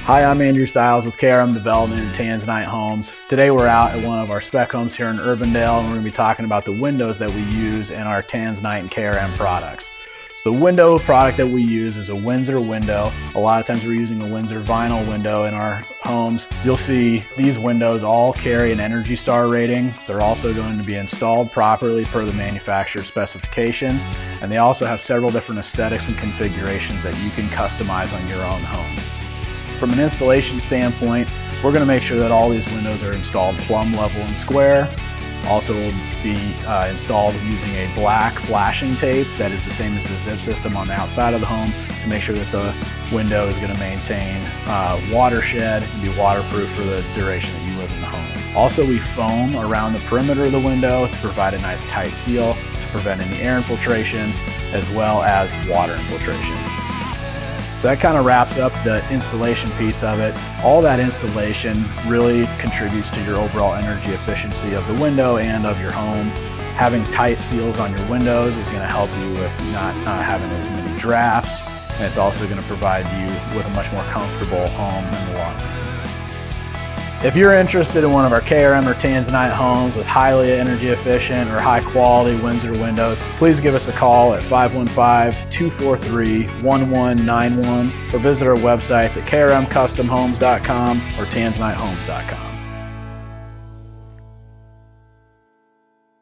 Hi, I'm Andrew Stiles with KRM Development and Tanzanite Homes. Today we're out at one of our spec homes here in Urbandale, and we're going to be talking about the windows that we use in our Tanzanite and KRM products. So the window product that we use is a Windsor window. A lot of times we're using a Windsor vinyl window in our homes. You'll see these windows all carry an Energy Star rating. They're also going to be installed properly per the manufacturer's specification, and they also have several different aesthetics and configurations that you can customize on your own home. From an installation standpoint, we're going to make sure that all these windows are installed plumb, level, and square. Also will be installed using a black flashing tape that is the same as the zip system on the outside of the home to make sure that the window is going to maintain watershed and be waterproof for the duration that you live in the home. Also, we foam around the perimeter of the window to provide a nice tight seal to prevent any air infiltration as well as water infiltration. So that kind of wraps up the installation piece of it. All that installation really contributes to your overall energy efficiency of the window and of your home. Having tight seals on your windows is going to help you with not having as many drafts, and it's also going to provide you with a much more comfortable home in the long run. If you're interested in one of our KRM or Tanzanite homes with highly energy efficient or high quality Windsor windows, please give us a call at 515-243-1191 or visit our websites at krmcustomhomes.com or tanzanitehomes.com.